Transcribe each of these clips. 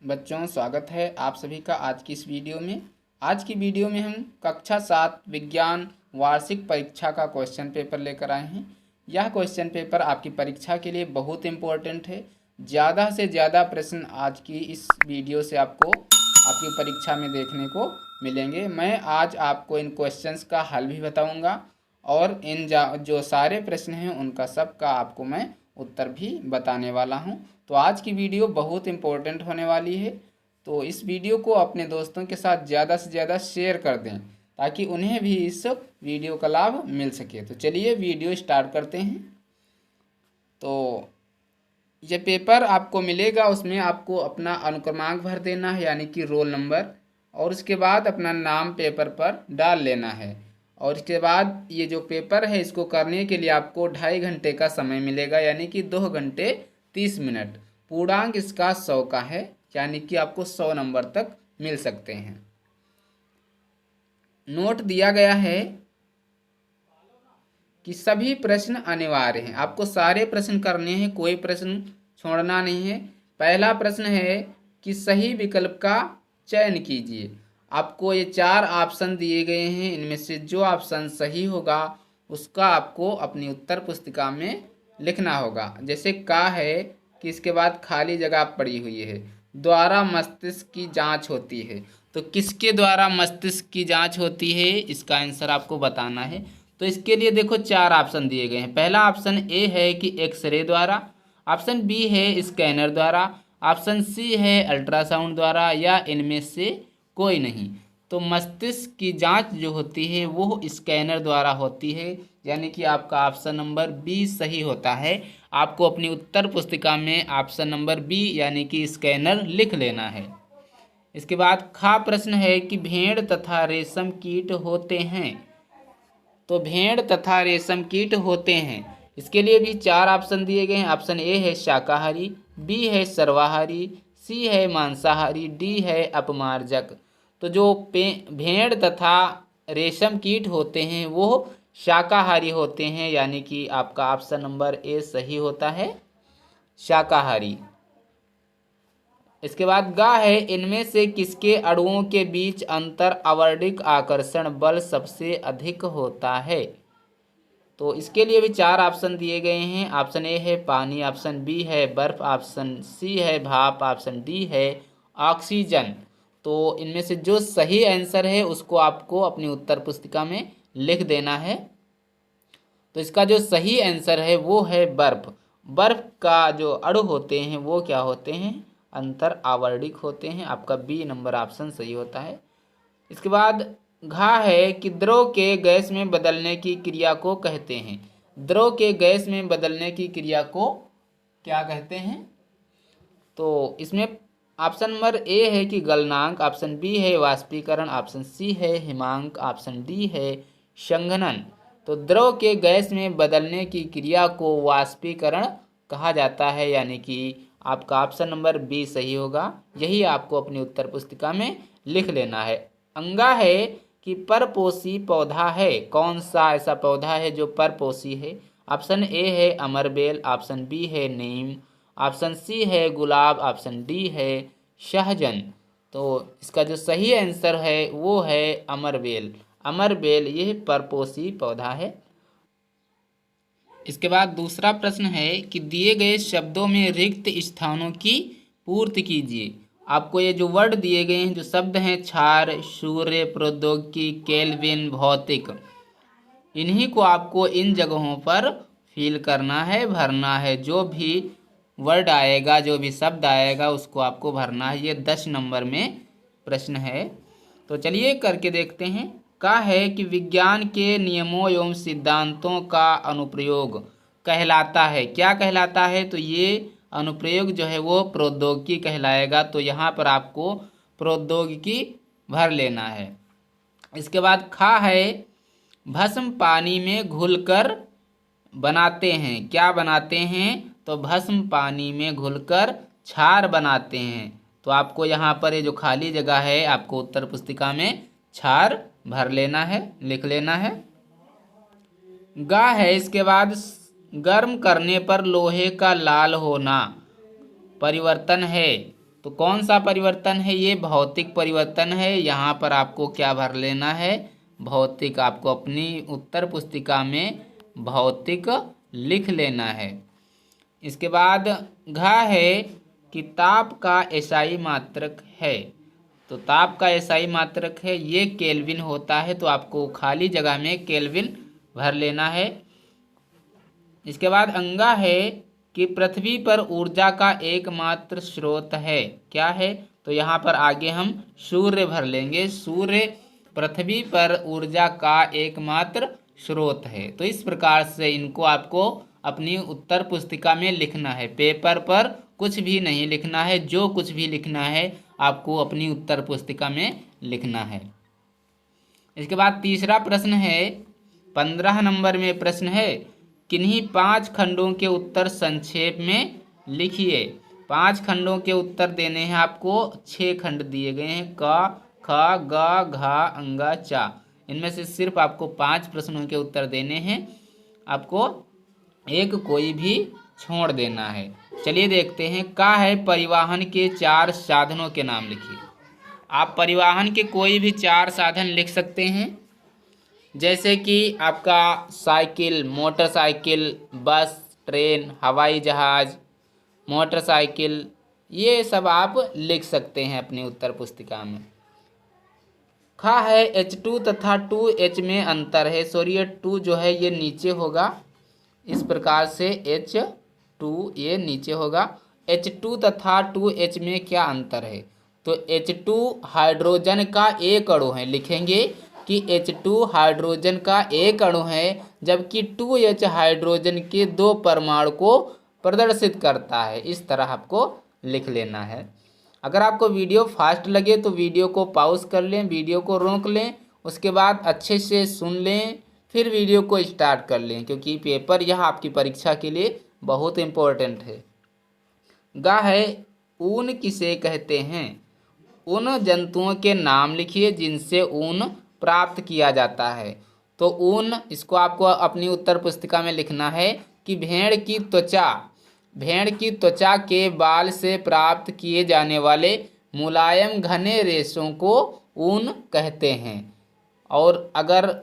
बच्चों, स्वागत है आप सभी का आज की इस वीडियो में। आज की वीडियो में हम कक्षा 7 विज्ञान वार्षिक परीक्षा का क्वेश्चन पेपर लेकर आए हैं। यह क्वेश्चन पेपर आपकी परीक्षा के लिए बहुत इम्पोर्टेंट है। ज़्यादा से ज़्यादा प्रश्न आज की इस वीडियो से आपको आपकी परीक्षा में देखने को मिलेंगे। मैं आज आपको इन क्वेश्चंस का हल भी बताऊँगा और इन जो सारे प्रश्न हैं उनका सबका आपको मैं उत्तर भी बताने वाला हूं। तो आज की वीडियो बहुत इम्पोर्टेंट होने वाली है, तो इस वीडियो को अपने दोस्तों के साथ ज़्यादा से ज़्यादा शेयर कर दें ताकि उन्हें भी इस वीडियो का लाभ मिल सके। तो चलिए वीडियो स्टार्ट करते हैं। तो ये पेपर आपको मिलेगा, उसमें आपको अपना अनुक्रमांक भर देना है यानी कि रोल नंबर, और उसके बाद अपना नाम पेपर पर डाल लेना है। और इसके बाद ये जो पेपर है इसको करने के लिए आपको 2.5 घंटे का समय मिलेगा यानी कि 2 घंटे 30 मिनट। पूर्णांक इसका 100 का है यानी कि आपको 100 नंबर तक मिल सकते हैं। नोट दिया गया है कि सभी प्रश्न अनिवार्य हैं, आपको सारे प्रश्न करने हैं, कोई प्रश्न छोड़ना नहीं है। पहला प्रश्न है कि सही विकल्प का चयन कीजिए। आपको ये 4 ऑप्शन दिए गए हैं, इनमें से जो ऑप्शन सही होगा उसका आपको अपनी उत्तर पुस्तिका में लिखना होगा। जैसे का है कि इसके बाद खाली जगह पड़ी हुई है, द्वारा मस्तिष्क की जांच होती है। तो किसके द्वारा मस्तिष्क की जांच होती है, इसका आंसर आपको बताना है। तो इसके लिए देखो 4 ऑप्शन दिए गए हैं। पहला ऑप्शन ए है कि एक्सरे द्वारा, ऑप्शन बी है स्कैनर द्वारा, ऑप्शन सी है अल्ट्रासाउंड द्वारा, या इनमें से कोई नहीं। तो मस्तिष्क की जांच जो होती है वो स्कैनर द्वारा होती है, यानी कि आपका ऑप्शन नंबर बी सही होता है। आपको अपनी उत्तर पुस्तिका में ऑप्शन नंबर बी यानी कि स्कैनर लिख लेना है। इसके बाद खा प्रश्न है कि भेड़ तथा रेशम कीट होते हैं। तो भेड़ तथा रेशम कीट होते हैं, इसके लिए भी 4 ऑप्शन दिए गए हैं। ऑप्शन ए है शाकाहारी, बी है सर्वाहारी, सी है मांसाहारी, डी है अपमार्जक। तो जो भेड़ तथा रेशम कीट होते हैं वो शाकाहारी होते हैं, यानी कि आपका ऑप्शन नंबर ए सही होता है, शाकाहारी। इसके बाद गा है इनमें से किसके अणुओं के बीच अंतर आवर्धिक आकर्षण बल सबसे अधिक होता है। तो इसके लिए भी 4 ऑप्शन दिए गए हैं। ऑप्शन ए है पानी, ऑप्शन बी है बर्फ, ऑप्शन सी है भाप, ऑप्शन डी है ऑक्सीजन। तो इनमें से जो सही आंसर है उसको आपको अपनी उत्तर पुस्तिका में लिख देना है। तो इसका जो सही आंसर है वो है बर्फ। बर्फ का जो अणु होते हैं वो क्या होते हैं, अंतर आवर्धिक होते हैं। आपका बी नंबर ऑप्शन सही होता है। इसके बाद घा है कि द्रव के गैस में बदलने की क्रिया को कहते हैं। द्रव के गैस में बदलने की क्रिया को क्या कहते हैं। तो इसमें ऑप्शन नंबर ए है कि गलनांक, ऑप्शन बी है वाष्पीकरण, ऑप्शन सी है हिमांक, ऑप्शन डी है संघनन। तो द्रव के गैस में बदलने की क्रिया को वाष्पीकरण कहा जाता है, यानी कि आपका ऑप्शन नंबर बी सही होगा। यही आपको अपनी उत्तर पुस्तिका में लिख लेना है। अंगा है कि परपोषी पौधा है, कौन सा ऐसा पौधा है जो परपोषी है। ऑप्शन ए है अमरबेल, ऑप्शन बी है नीम, ऑप्शन सी है गुलाब, ऑप्शन डी है सहजन। तो इसका जो सही आंसर है वो है अमरबेल। अमरबेल ये परपोषी पौधा है। इसके बाद दूसरा प्रश्न है कि दिए गए शब्दों में रिक्त स्थानों की पूर्ति कीजिए। आपको ये जो वर्ड दिए गए हैं, जो शब्द हैं क्षार, सूर्य, प्रौद्योगिकी, केल्विन, भौतिक, इन्हीं को आपको इन जगहों पर फिल करना है, भरना है। जो भी वर्ड आएगा, जो भी शब्द आएगा उसको आपको भरना है। ये 10 नंबर में प्रश्न है। तो चलिए करके देखते हैं। का है कि विज्ञान के नियमों एवं सिद्धांतों का अनुप्रयोग कहलाता है। क्या कहलाता है, तो ये अनुप्रयोग जो है वो प्रौद्योगिकी कहलाएगा। तो यहाँ पर आपको प्रौद्योगिकी भर लेना है। इसके बाद खा है भस्म पानी में घुलकर बनाते हैं। क्या बनाते हैं, तो भस्म पानी में घुलकर क्षार बनाते हैं। तो आपको यहाँ पर ये जो खाली जगह है आपको उत्तर पुस्तिका में क्षार भर लेना है, लिख लेना है। गा है इसके बाद गर्म करने पर लोहे का लाल होना परिवर्तन है। तो कौन सा परिवर्तन है ये? भौतिक परिवर्तन है। यहाँ पर आपको क्या भर लेना है? भौतिक। आपको अपनी उत्तर पुस्तिका में भौतिक लिख लेना है। इसके बाद घ है कि ताप का एसआई मात्रक है। तो ताप का एसआई मात्रक है, ये केल्विन होता है, तो आपको खाली जगह में केल्विन भर लेना है। इसके बाद अंगा है कि पृथ्वी पर ऊर्जा का एकमात्र स्रोत है। क्या है? तो यहाँ पर आगे हम सूर्य भर लेंगे। सूर्य पृथ्वी पर ऊर्जा का एकमात्र स्रोत है। तो इस प्रकार से इनको आपको अपनी उत्तर पुस्तिका में लिखना है। पेपर पर कुछ भी नहीं लिखना है, जो कुछ भी लिखना है आपको अपनी उत्तर पुस्तिका में लिखना है। इसके बाद तीसरा प्रश्न है, 15 नंबर में प्रश्न है, किन्हीं 5 खंडों के उत्तर संक्षेप में लिखिए। 5 खंडों के उत्तर देने हैं आपको। 6 खंड दिए गए हैं, क, ख, ग, घ, अंगा, चा। इनमें से सिर्फ आपको 5 प्रश्नों के उत्तर देने हैं। आपको एक कोई भी छोड़ देना है। चलिए देखते हैं। का है परिवहन के 4 साधनों के नाम लिखिए। आप परिवहन के कोई भी 4 साधन लिख सकते हैं, जैसे कि आपका साइकिल, मोटरसाइकिल, बस, ट्रेन, हवाई जहाज, मोटरसाइकिल, ये सब आप लिख सकते हैं अपनी उत्तर पुस्तिका में। खा है H2 तथा 2H में अंतर है। सॉरी, 2 जो है ये नीचे होगा, इस प्रकार से H2 ये नीचे होगा। H2 तथा 2H में क्या अंतर है? तो H2 हाइड्रोजन का एक अणु है। लिखेंगे कि H2 हाइड्रोजन का एक अणु है, जबकि 2H हाइड्रोजन के 2 परमाणु को प्रदर्शित करता है। इस तरह आपको लिख लेना है। अगर आपको वीडियो फास्ट लगे तो वीडियो को पॉज कर लें, वीडियो को रोक लें, उसके बाद अच्छे से सुन लें, फिर वीडियो को स्टार्ट कर लें, क्योंकि पेपर यह आपकी परीक्षा के लिए बहुत इम्पोर्टेंट है। गा है ऊन किसे कहते हैं? उन जंतुओं के नाम लिखिए जिनसे ऊन प्राप्त किया जाता है। तो ऊन, इसको आपको अपनी उत्तर पुस्तिका में लिखना है कि भेड़ की त्वचा के बाल से प्राप्त किए जाने वाले मुलायम घने रेशों को ऊन कहते हैं। और अगर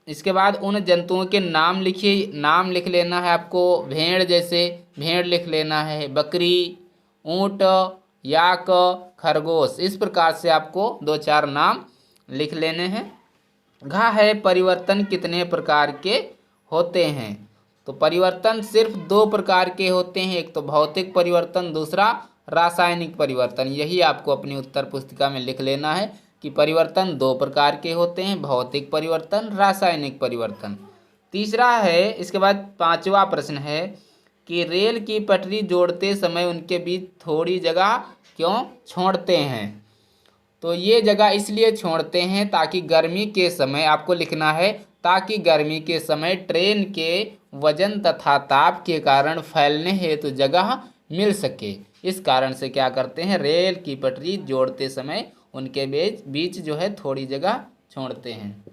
इसके बाद उन जंतुओं के नाम लिखिए, नाम लिख लेना है आपको। भेड़ जैसे भेड़ लिख लेना है, बकरी, ऊँट, याक, खरगोश। इस प्रकार से आपको 2-4 नाम लिख लेने हैं। घा है परिवर्तन कितने प्रकार के होते हैं? तो परिवर्तन सिर्फ 2 प्रकार के होते हैं, एक तो भौतिक परिवर्तन, दूसरा रासायनिक परिवर्तन। यही आपको अपनी उत्तर पुस्तिका में लिख लेना है कि परिवर्तन 2 प्रकार के होते हैं, भौतिक परिवर्तन, रासायनिक परिवर्तन। तीसरा है, इसके बाद 5वां प्रश्न है कि रेल की पटरी जोड़ते समय उनके बीच थोड़ी जगह क्यों छोड़ते हैं? तो ये जगह इसलिए छोड़ते हैं ताकि गर्मी के समय, आपको लिखना है, ताकि गर्मी के समय ट्रेन के वजन तथा ताप के कारण फैलने हेतु जगह मिल सके। इस कारण से क्या करते हैं, रेल की पटरी जोड़ते समय उनके बीच जो है थोड़ी जगह छोड़ते हैं।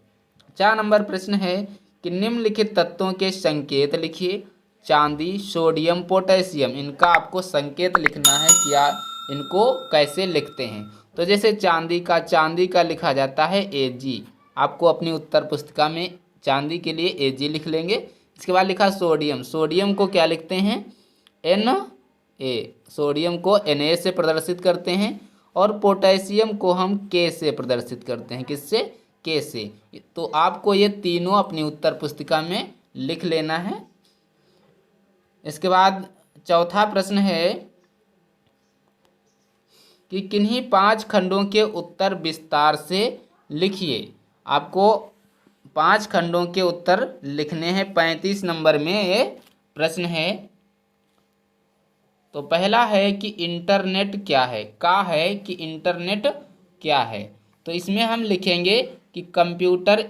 4 नंबर प्रश्न है कि निम्नलिखित तत्वों के संकेत लिखिए। चांदी, सोडियम, पोटेशियम, इनका आपको संकेत लिखना है कि इनको कैसे लिखते हैं। तो जैसे चांदी का लिखा जाता है Ag। आपको अपनी उत्तर पुस्तिका में चांदी के लिए Ag लिख लेंगे। इसके बाद लिखा सोडियम को क्या लिखते हैं? Na। सोडियम को Na से प्रदर्शित करते हैं, और पोटेशियम को हम K से प्रदर्शित करते हैं। किससे? K से। तो आपको ये तीनों अपनी उत्तर पुस्तिका में लिख लेना है। इसके बाद चौथा प्रश्न है कि किन्हीं 5 खंडों के उत्तर विस्तार से लिखिए। आपको 5 खंडों के उत्तर लिखने हैं। 35 नंबर में ये प्रश्न है। तो पहला है कि इंटरनेट क्या है? का है कि इंटरनेट क्या है? तो इसमें हम लिखेंगे कि कंप्यूटर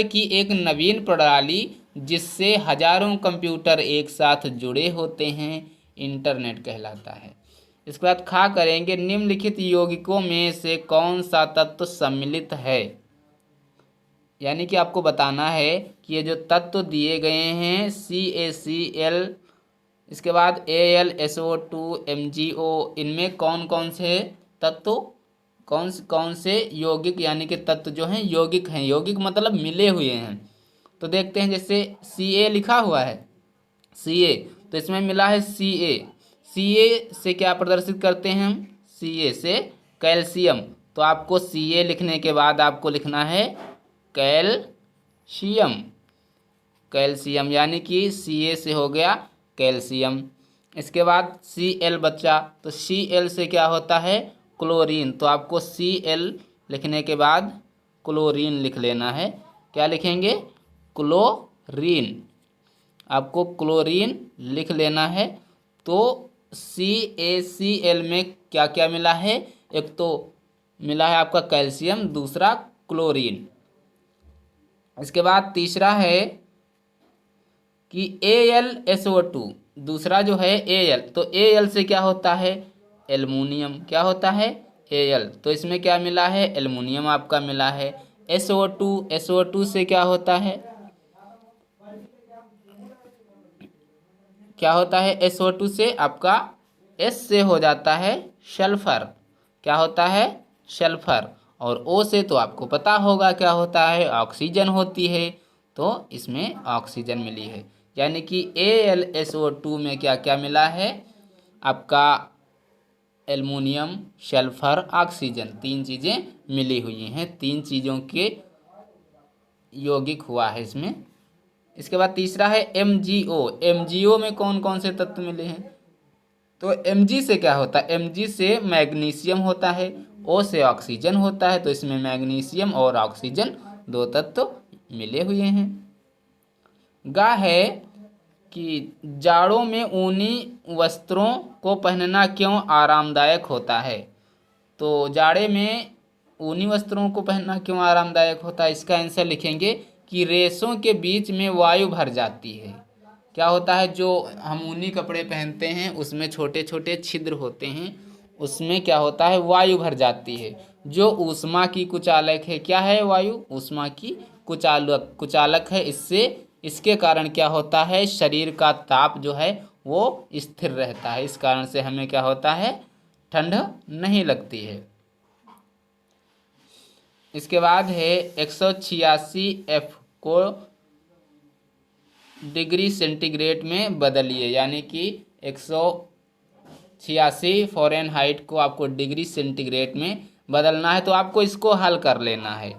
की एक नवीन प्रणाली जिससे हजारों कंप्यूटर एक साथ जुड़े होते हैं, इंटरनेट कहलाता है। इसके बाद खा करेंगे, निम्नलिखित यौगिकों में से कौन सा तत्व सम्मिलित है? यानी कि आपको बताना है कि ये जो तत्व दिए गए हैं CaCl, इसके बाद AlSO2 MgO, इनमें कौन कौन से तत्व, कौन से यौगिक यानी कि तत्व जो हैं यौगिक हैं, यौगिक मतलब मिले हुए हैं। तो देखते हैं, जैसे Ca लिखा हुआ है, Ca, तो इसमें मिला है Ca से क्या प्रदर्शित करते हैं हम, Ca से कैल्शियम। तो आपको Ca लिखने के बाद आपको लिखना है कैल्शियम, कैल्शियम यानी कि Ca से हो गया कैल्शियम। इसके बाद Cl बचा, तो Cl से क्या होता है क्लोरीन, तो आपको Cl लिखने के बाद क्लोरीन लिख लेना है। क्या लिखेंगे, क्लोरीन, आपको क्लोरीन लिख लेना है। तो CaCl में क्या क्या मिला है, एक तो मिला है आपका कैल्शियम, दूसरा क्लोरीन। इसके बाद तीसरा है कि AlSO2, दूसरा जो है Al, तो Al से क्या होता है एल्युमिनियम, क्या होता है Al, तो इसमें क्या मिला है एल्युमिनियम आपका मिला है। SO2 से क्या होता है, क्या होता है SO2 से आपका S से हो जाता है सल्फर, क्या होता है सल्फर। और O से तो आपको पता होगा क्या होता है, ऑक्सीजन होती है, तो इसमें ऑक्सीजन मिली है। यानी कि AlSO2 में क्या क्या मिला है आपका एल्युमिनियम, सल्फर, ऑक्सीजन, तीन चीज़ें मिली हुई हैं, तीन चीज़ों के यौगिक हुआ है इसमें। इसके बाद तीसरा है MgO में कौन कौन से तत्व मिले हैं, तो Mg से क्या होता है, Mg से मैग्नीशियम होता है, O से ऑक्सीजन होता है, तो इसमें मैग्नीशियम और ऑक्सीजन दो तत्व मिले हुए हैं। गा है कि जाड़ों में ऊनी वस्त्रों को पहनना क्यों आरामदायक होता है, तो जाड़े में ऊनी वस्त्रों को पहनना क्यों आरामदायक होता है, इसका आंसर लिखेंगे कि रेशों के बीच में वायु भर जाती है। क्या होता है, जो हम ऊनी कपड़े पहनते हैं उसमें छोटे छोटे छिद्र होते हैं, उसमें क्या होता है वायु भर जाती है, जो ऊष्मा की कुचालक है। क्या है वायु, ऊष्मा की कुचालक है। इससे इसके कारण क्या होता है शरीर का ताप जो है वो स्थिर रहता है, इस कारण से हमें क्या होता है ठंड नहीं लगती है। इसके बाद है 186F को डिग्री सेंटीग्रेड में बदलिए, यानी कि 186 फ़ारेनहाइट को आपको डिग्री सेंटीग्रेड में बदलना है। तो आपको इसको हल कर लेना है,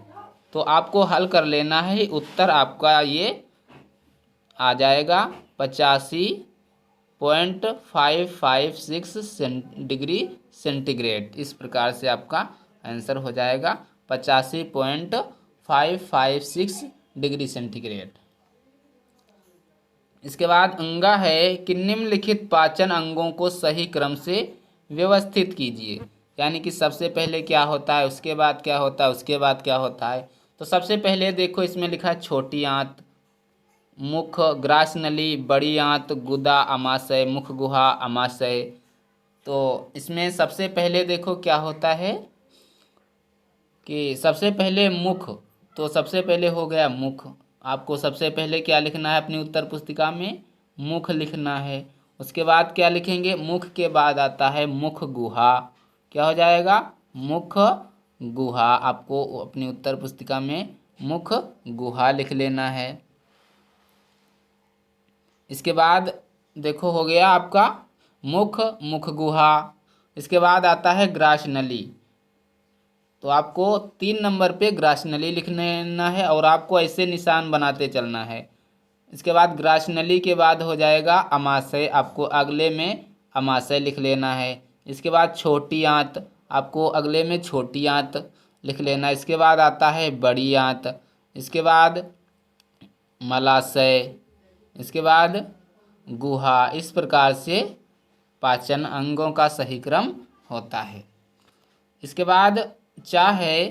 तो आपको हल कर लेना है, उत्तर आपका ये आ जाएगा 85.556 डिग्री सेंटीग्रेड। इस प्रकार से आपका आंसर हो जाएगा 85.556 डिग्री सेंटीग्रेड। इसके बाद अंगा है कि निम्नलिखित पाचन अंगों को सही क्रम से व्यवस्थित कीजिए, यानी कि सबसे पहले क्या होता है, उसके बाद क्या होता है, उसके बाद क्या होता है। तो सबसे पहले देखो इसमें लिखा है छोटी आंत, मुख, ग्रास नली, बड़ी आंत, गुदा, आमाशय, मुख गुहा, आमाशय। तो इसमें सबसे पहले देखो क्या होता है कि सबसे पहले मुख, तो सबसे पहले हो गया मुख। आपको सबसे पहले क्या लिखना है अपनी उत्तर पुस्तिका में, मुख लिखना है। उसके बाद क्या लिखेंगे, मुख के बाद आता है मुख गुहा, क्या हो जाएगा मुख गुहा। आपको अपनी उत्तर पुस्तिका में मुख गुहा लिख लेना है। इसके बाद देखो हो गया आपका मुख, मुख गुहा। इसके बाद आता है ग्रास नली, तो आपको 3 नंबर पे ग्रास नली लिखना है और आपको ऐसे निशान बनाते चलना है। इसके बाद ग्रास नली के बाद हो जाएगा अमाशय, आपको अगले में अमाशय लिख लेना है। इसके बाद छोटी आंत, आपको अगले में छोटी आंत लिख लेना। इसके बाद आता है बड़ी आंत, इसके बाद मलाशय, इसके बाद गुहा। इस प्रकार से पाचन अंगों का सही क्रम होता है। इसके बाद चाहे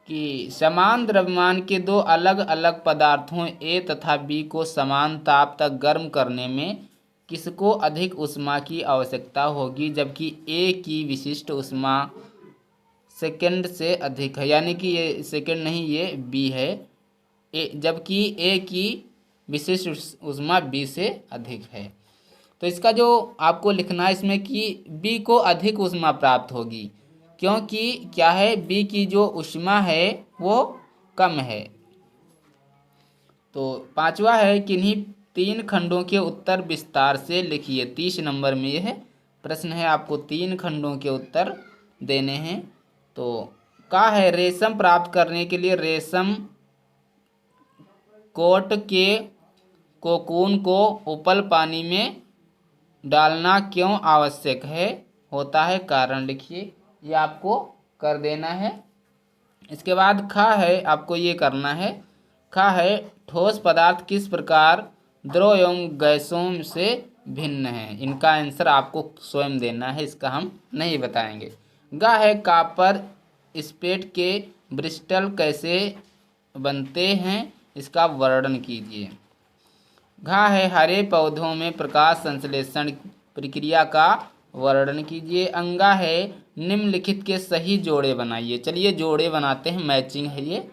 कि समान द्रव्यमान के दो अलग अलग पदार्थों A तथा B को समान ताप तक गर्म करने में किसको अधिक ऊष्मा की आवश्यकता होगी, जबकि A की विशिष्ट ऊष्मा सेकंड से अधिक है, यानी कि ये सेकंड नहीं ये B है, जबकि A की विशिष्ट ऊष्मा बी से अधिक है। तो इसका जो आपको लिखना है इसमें कि बी को अधिक ऊष्मा प्राप्त होगी, क्योंकि क्या है, बी की जो ऊष्मा है वो कम है। तो पांचवा है, किन्हीं 3 खंडों के उत्तर विस्तार से लिखिए। 30 नंबर में यह प्रश्न है, आपको 3 खंडों के उत्तर देने हैं। तो क्या है, रेशम प्राप्त करने के लिए रेशम कोट के कोकून को उपल पानी में डालना क्यों आवश्यक है होता है, कारण लिखिए। ये आपको कर देना है। इसके बाद खा है, आपको ये करना है। खा है, ठोस पदार्थ किस प्रकार द्रव एवं गैसों से भिन्न है। इनका आंसर आपको स्वयं देना है, इसका हम नहीं बताएंगे। गा है, कॉपर स्पेट के ब्रिस्टल कैसे बनते हैं, इसका वर्णन कीजिए। घा है, हरे पौधों में प्रकाश संश्लेषण प्रक्रिया का वर्णन कीजिए। अंगा है, निम्नलिखित के सही जोड़े बनाइए। चलिए जोड़े बनाते हैं, मैचिंग है ये,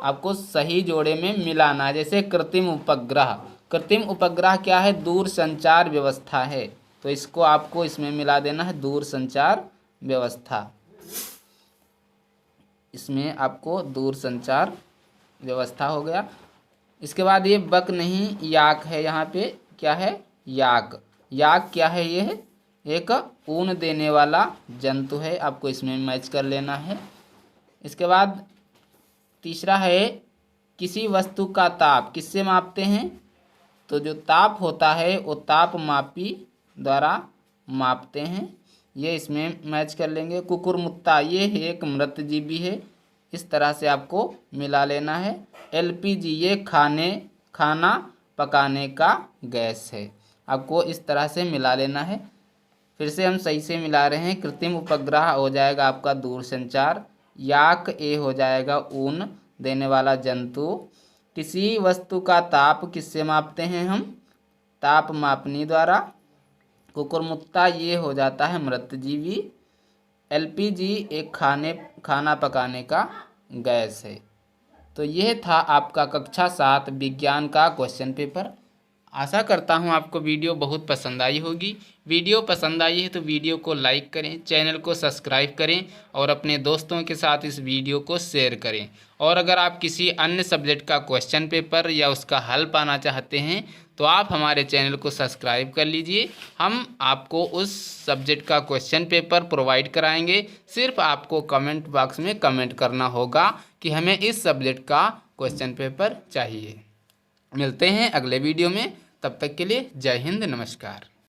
आपको सही जोड़े में मिलाना है। जैसे कृत्रिम उपग्रह, कृत्रिम उपग्रह क्या है, दूर संचार व्यवस्था है, तो इसको आपको इसमें मिला देना है, दूर संचार व्यवस्था। इसमें आपको दूर संचार व्यवस्था हो गया। इसके बाद ये बक नहीं याक है, यहाँ पे क्या है, याक। याक क्या है, ये है एक ऊन देने वाला जंतु है, आपको इसमें मैच कर लेना है। इसके बाद तीसरा है, किसी वस्तु का ताप किससे मापते हैं, तो जो ताप होता है वो ताप मापी द्वारा मापते हैं, ये इसमें मैच कर लेंगे। कुकुरमुत्ता ये है एक मृत जीवी है, इस तरह से आपको मिला लेना है। एलपीजी ये खाना पकाने का गैस है, आपको इस तरह से मिला लेना है। फिर से हम सही से मिला रहे हैं। कृत्रिम उपग्रह हो जाएगा आपका दूरसंचार, याक ए हो जाएगा ऊन देने वाला जंतु। किसी वस्तु का ताप किससे मापते हैं हम, ताप मापनी द्वारा। कुकुरमुत्ता ये हो जाता है मृतजीवी। एलपीजी एक खाना पकाने का गैस है। तो यह था आपका कक्षा 7 विज्ञान का क्वेश्चन पेपर। आशा करता हूं आपको वीडियो बहुत पसंद आई होगी। वीडियो पसंद आई है तो वीडियो को लाइक करें, चैनल को सब्सक्राइब करें और अपने दोस्तों के साथ इस वीडियो को शेयर करें। और अगर आप किसी अन्य सब्जेक्ट का क्वेश्चन पेपर या उसका हल पाना चाहते हैं तो आप हमारे चैनल को सब्सक्राइब कर लीजिए। हम आपको उस सब्जेक्ट का क्वेश्चन पेपर प्रोवाइड कराएंगे। सिर्फ आपको कमेंट बॉक्स में कमेंट करना होगा कि हमें इस सब्जेक्ट का क्वेश्चन पेपर चाहिए। मिलते हैं अगले वीडियो में, तब तक के लिए जय हिंद, नमस्कार।